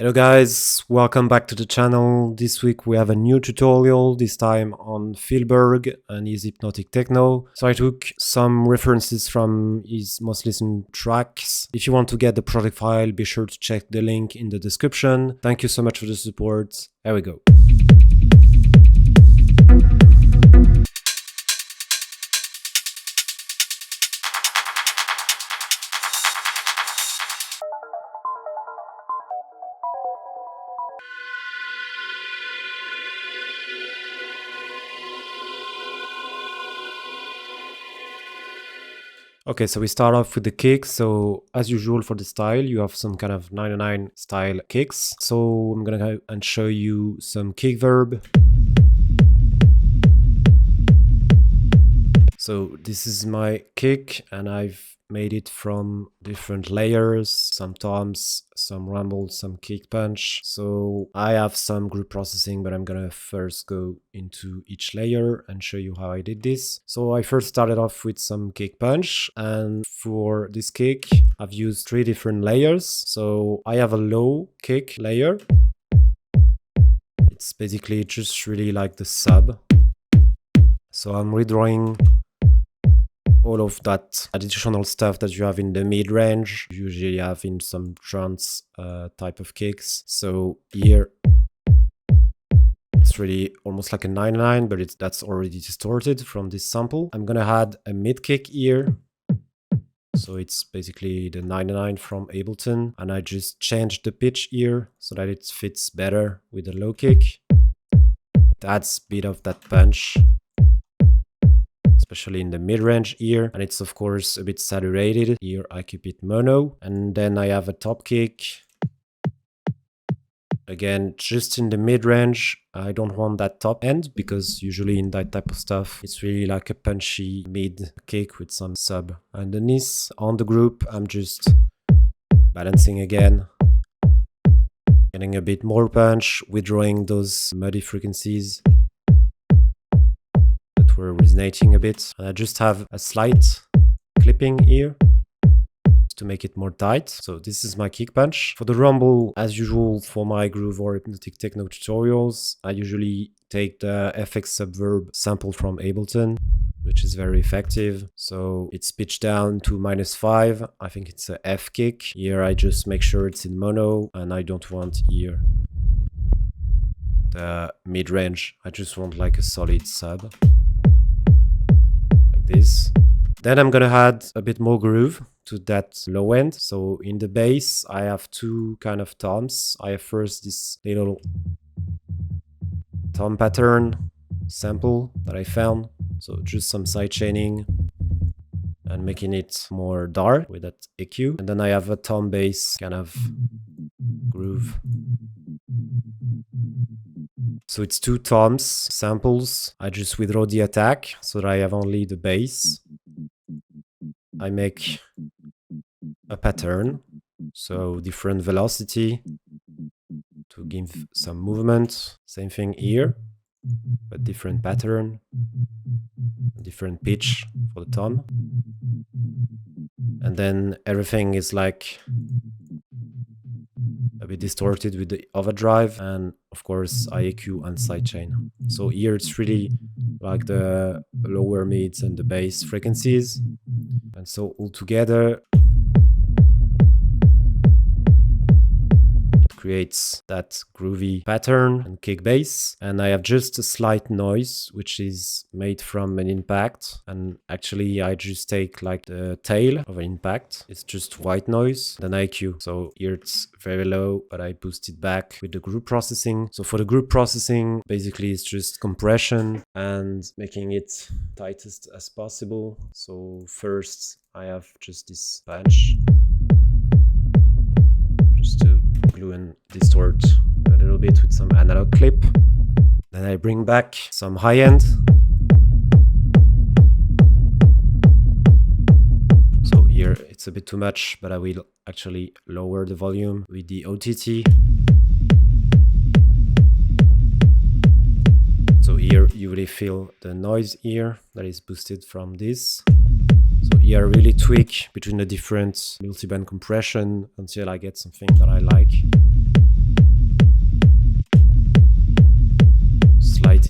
Hello guys, welcome back to the channel. This week we have a new tutorial, this time on Phil Berg and his Hypnotic Techno. So I took some references from his most listened tracks. If you want to get the project file, be sure to check the link in the description. Thank you so much for the support. Here we go. Okay, so we start off with the kick. So as usual for the style, you have some kind of 99 style kicks. So I'm gonna go and show you some kick verb. So this is my kick and I've made it from different layers, some toms, some rumbles, some kick punch. So I have some group processing, but I'm gonna first go into each layer and show you how I did this. So I first started off with some kick punch, and for this kick, I've used 3 different layers. So I have a low kick layer. It's basically just really like the sub. So I'm redrawing all of that additional stuff that you have in the mid-range, usually have in some trance type of kicks. So here, it's really almost like a 99, but that's already distorted from this sample. I'm gonna add a mid-kick here. So it's basically the 99 from Ableton, and I just changed the pitch here so that it fits better with the low kick. It adds a bit of that punch, especially in the mid-range here, and it's of course a bit saturated. Here I keep it mono, and then I have a top kick. Again, just in the mid-range. I don't want that top end because usually in that type of stuff, it's really like a punchy mid kick with some sub underneath. On the group, I'm just balancing again, getting a bit more punch, withdrawing those muddy frequencies that were resonating a bit. And I just have a slight clipping here to make it more tight. So this is my kick punch. For the rumble, as usual for my groove or hypnotic techno tutorials, I usually take the FX subverb sample from Ableton, which is very effective. So it's pitched down to -5. I think it's a F kick. Here I just make sure it's in mono, and I don't want here the mid-range. I just want like a solid sub, like this. Then I'm gonna add a bit more groove to that low end. So in the bass, I have 2 kind of toms. I have first this little tom pattern sample that I found. So just some side chaining and making it more dark with that EQ. And then I have a tom bass kind of groove. So it's 2 toms samples. I just withdraw the attack so that I have only the bass. I make a pattern, so different velocity to give some movement. Same thing here, but different pattern, different pitch for the tom. And then everything is like a bit distorted with the overdrive, and of course IAQ and sidechain. So here it's really like the lower mids and the bass frequencies. And so all together it creates that groovy pattern and kick bass. And I have just a slight noise which is made from an impact, and actually I just take like the tail of an impact. It's just white noise, then IQ. So here it's very low, but I boost it back with the group processing. So for the group processing, basically it's just compression and making it tightest as possible. So first I have just this punch, just to glue and distort a little bit with some analog clip. Then I bring back some high end. So here it's a bit too much, but I will actually lower the volume with the OTT. So here you really feel the noise here that is boosted from this. So here I really tweak between the different multiband compression until I get something that I like.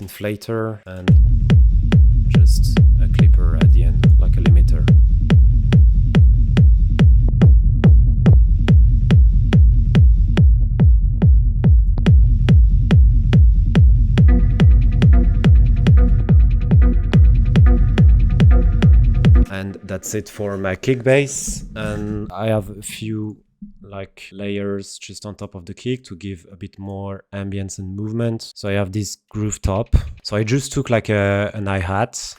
inflator and just a clipper at the end, like a limiter. And that's it for my kick bass. And I have a few like layers just on top of the kick to give a bit more ambience and movement. So I have this groove top. So I just took like an hi-hat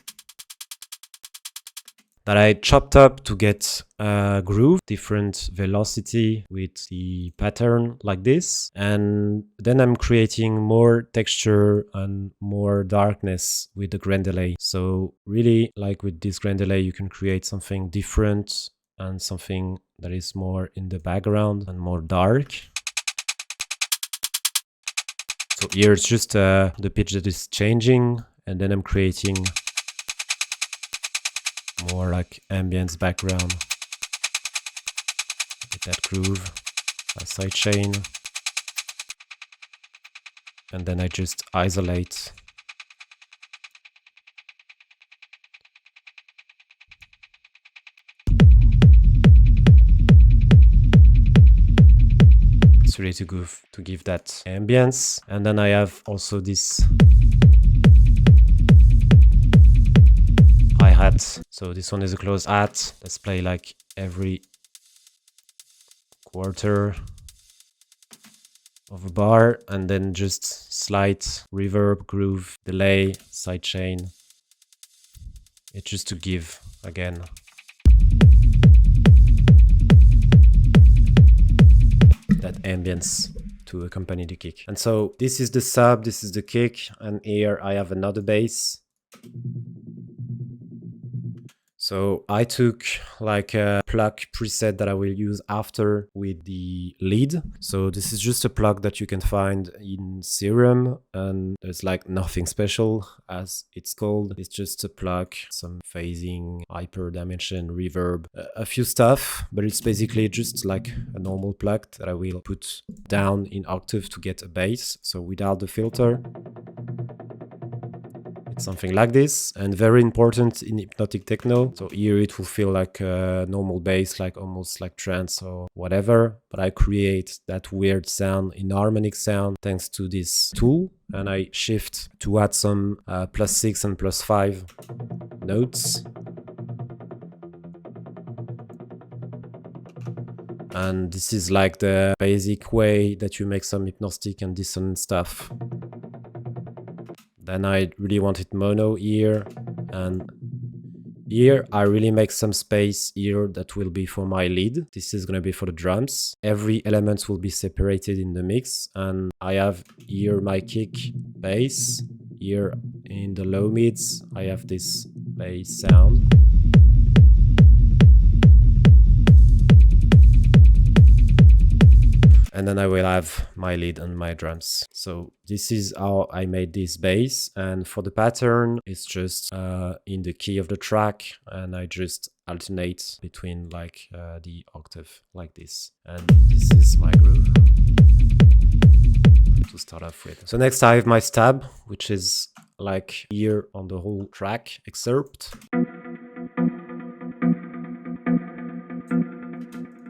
that I chopped up to get a groove, different velocity with the pattern like this. And then I'm creating more texture and more darkness with the grain delay. So really, like with this grain delay, you can create something different and something that is more in the background and more dark. So here it's just the pitch that is changing, and then I'm creating more like ambience background with that groove, a sidechain, and then I just isolate. It's really to give that ambience. And then I have also this hi-hat. So this one is a closed hat. Let's play like every quarter of a bar, and then just slight reverb, groove, delay, sidechain. It's just to give again that ambience to accompany the kick. And so this is the sub, this is the kick, and here I have another bass. So I took like a plug preset that I will use after with the lead. So this is just a plug that you can find in Serum, and there's like nothing special as it's called. It's just a plug, some phasing, hyper dimension, reverb, a few stuff, but it's basically just like a normal plug that I will put down in octave to get a bass. So without the filter. It's something like this, and very important in Hypnotic Techno. So here it will feel like a normal bass, like almost like trance or whatever, but I create that weird sound, inharmonic sound, thanks to this tool, and I shift to add some +6 and +5 notes. And this is like the basic way that you make some hypnotic and dissonant stuff. Then I really wanted mono here, and here I really make some space here that will be for my lead. This is going to be for the drums. Every element will be separated in the mix, and I have here my kick bass. Here in the low mids I have this bass sound. And then I will have my lead and my drums. So this is how I made this bass. And for the pattern, it's just in the key of the track. And I just alternate between like the octave like this. And this is my groove to start off with. So next I have my stab, which is like here on the whole track excerpt.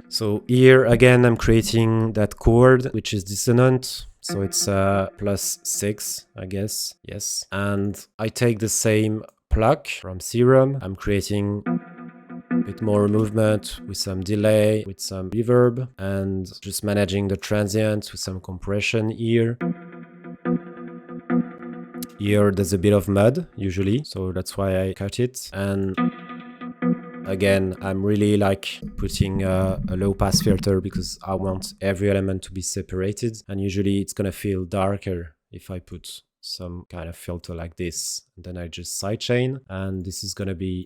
So here again I'm creating that chord which is dissonant, so it's +6 I guess, yes. And I take the same plug from Serum, I'm creating a bit more movement with some delay, with some reverb, and just managing the transient with some compression here. Here there's a bit of mud usually, so that's why I cut it. And again, I'm really like putting a low pass filter because I want every element to be separated, and usually it's gonna feel darker if I put some kind of filter like this. And then I just sidechain, and this is gonna be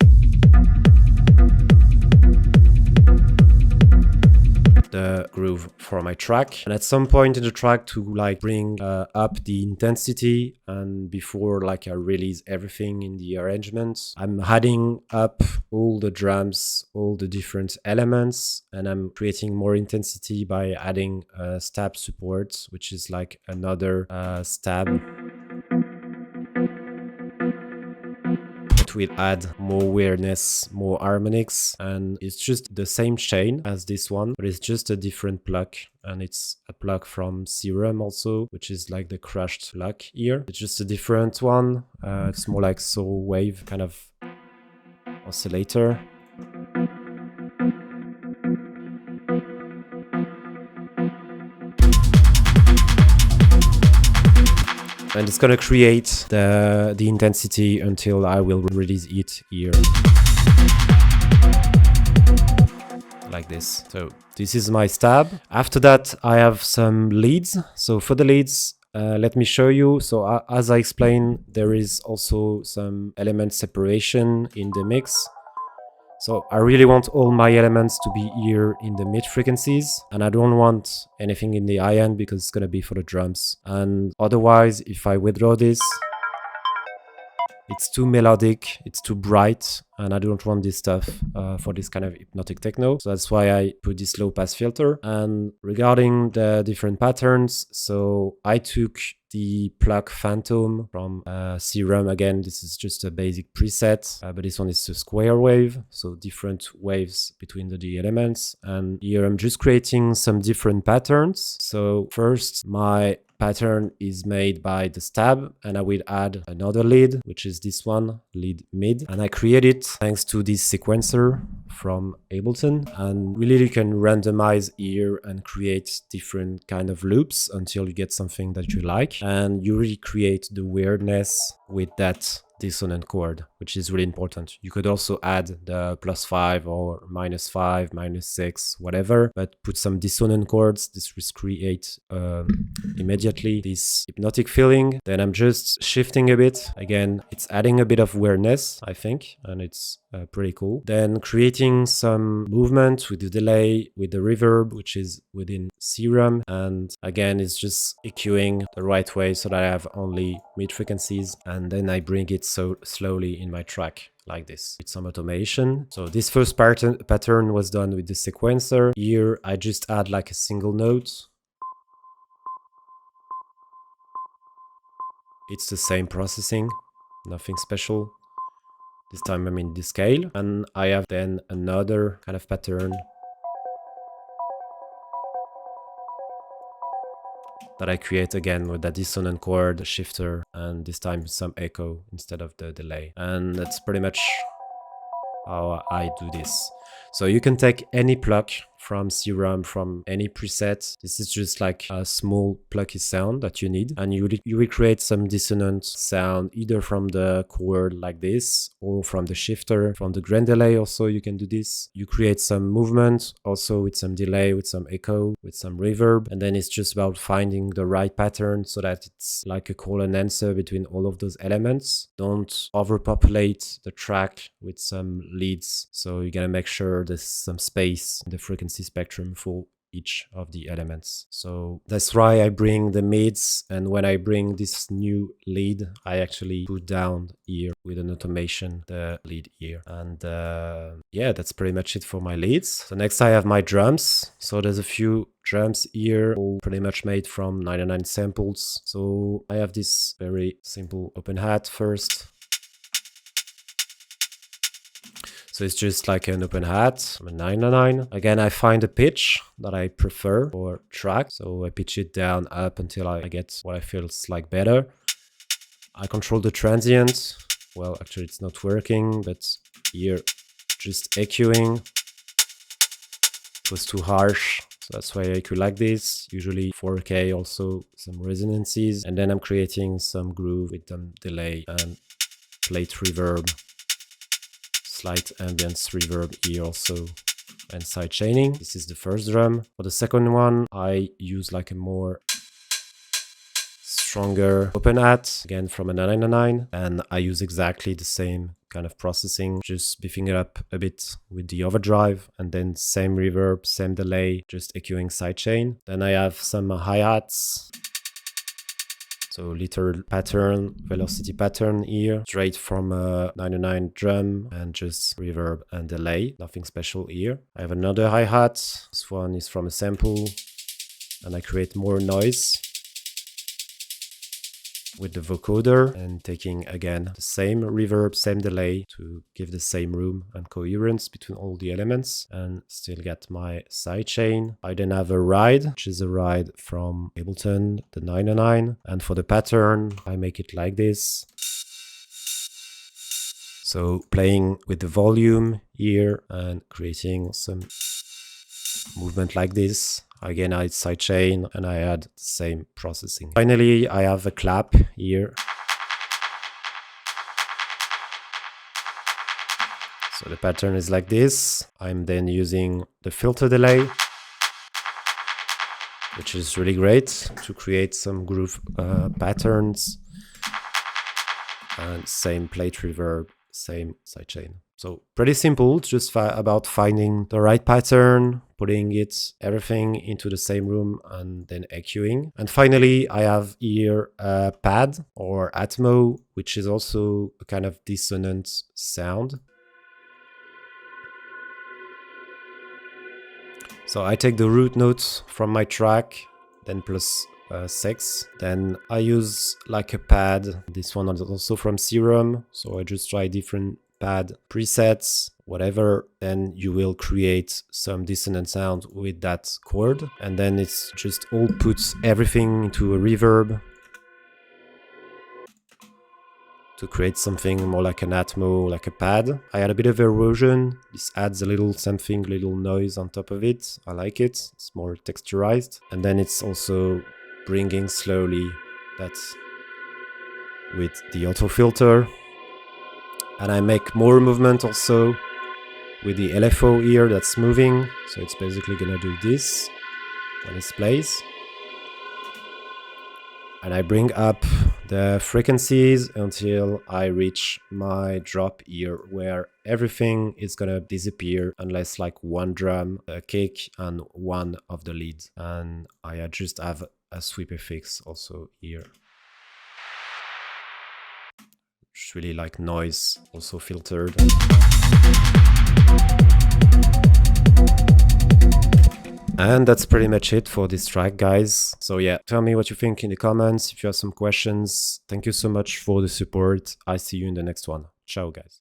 the groove for my track. And at some point in the track to like bring up the intensity, and before like I release everything in the arrangement, I'm adding up all the drums, all the different elements, and I'm creating more intensity by adding stab support, which is like another stab. will add more weirdness, more harmonics, and it's just the same chain as this one, but it's just a different plug. And it's a plug from Serum also, which is like the crushed plug here. It's just a different one. It's more like soul wave kind of oscillator. And it's gonna create the intensity until I will release it here. Like this. So this is my stab. After that, I have some leads. So for the leads, let me show you. So as I explained, there is also some element separation in the mix. So I really want all my elements to be here in the mid frequencies, and I don't want anything in the high end because it's gonna be for the drums. And otherwise, if I withdraw this, it's too melodic, it's too bright, and I don't want this stuff for this kind of hypnotic techno. So that's why I put this low pass filter. And regarding the different patterns, so I took the plug phantom from Serum. Again, this is just a basic preset, but this one is a square wave, so different waves between the elements. And here I'm just creating some different patterns. So first, my pattern is made by the stab, and I will add another lead, which is this one, lead mid, and I create it thanks to this sequencer from Ableton. And really you can randomize here and create different kind of loops until you get something that you like, and you really create the weirdness with that dissonant chord, which is really important. You could also add the +5 or -5, -6, whatever, but put some dissonant chords. This will create immediately this hypnotic feeling. Then I'm just shifting a bit. Again, it's adding a bit of weirdness, I think, and it's pretty cool. Then creating some movement with the delay, with the reverb, which is within Serum. And again, it's just EQing the right way so that I have only mid frequencies, and then I bring it so slowly in my track like this with some automation. So this first pattern was done with the sequencer. Here I just add like a single note. It's the same processing, nothing special. This time I'm in the scale, and I have then another kind of pattern that I create again with that dissonant chord, shifter, and this time some echo instead of the delay. And that's pretty much how I do this. So you can take any plug from Serum, from any preset. This is just like a small plucky sound that you need, and you will create some dissonant sound either from the chord like this, or from the shifter, from the grand delay. Also you can do this. You create some movement also with some delay, with some echo, with some reverb, and then it's just about finding the right pattern so that it's like a call and answer between all of those elements. Don't overpopulate the track with some leads, so you gotta make sure there's some space in the frequency spectrum for each of the elements. So that's why I bring the mids, and when I bring this new lead, I actually put down here with an automation the lead here. And yeah, that's pretty much it for my leads. So next I have my drums. So there's a few drums here, all pretty much made from 99 samples. So I have this very simple open hat first. So it's just like an open hat, a 99. Again, I find a pitch that I prefer for track. So I pitch it down, up until I get what I feels like better. I control the transient. Well, actually it's not working, but here just EQing. It was too harsh. So that's why I EQ like this. Usually 4K, also some resonances. And then I'm creating some groove with some delay and plate reverb. Slight ambience reverb here also, and side chaining. This is the first drum. For the second one, I use like a more stronger open hat, again from a 999, and I use exactly the same kind of processing, just beefing it up a bit with the overdrive, and then same reverb, same delay, just EQing sidechain. Then I have some hi-hats. So little pattern, velocity pattern here, straight from a 99 drum, and just reverb and delay, nothing special here. I have another hi-hat. This one is from a sample, and I create more noise. with the vocoder and taking again the same reverb, same delay to give the same room and coherence between all the elements and still get my sidechain. I then have a ride, which is a ride from Ableton, the 909. And for the pattern, I make it like this. So playing with the volume here and creating some movement like this. Again, I sidechain and I add the same processing. Finally, I have a clap here. So the pattern is like this. I'm then using the filter delay, which is really great to create some groove patterns. And same plate reverb, same sidechain. So pretty simple, just about finding the right pattern, putting everything into the same room and then EQing. And finally, I have here a pad or Atmo, which is also a kind of dissonant sound. So I take the root note from my track, then plus 6. Then I use like a pad. This one is also from Serum. So I just try different pad presets, whatever. Then you will create some dissonant sound with that chord. And then it's just all puts everything into a reverb to create something more like an Atmo, like a pad. I add a bit of erosion. This adds a little something, little noise on top of it. I like it. It's more texturized. And then it's also bringing slowly that with the auto filter. And I make more movement also with the LFO here that's moving. So it's basically gonna do this when it plays. And I bring up the frequencies until I reach my drop here where everything is gonna disappear unless like one drum, a kick and one of the leads. And I just have a sweep effects also here. It's really like noise, also filtered. And that's pretty much it for this track, guys. So yeah, tell me what you think in the comments. If you have some questions, thank you so much for the support. I see you in the next one. Ciao, guys.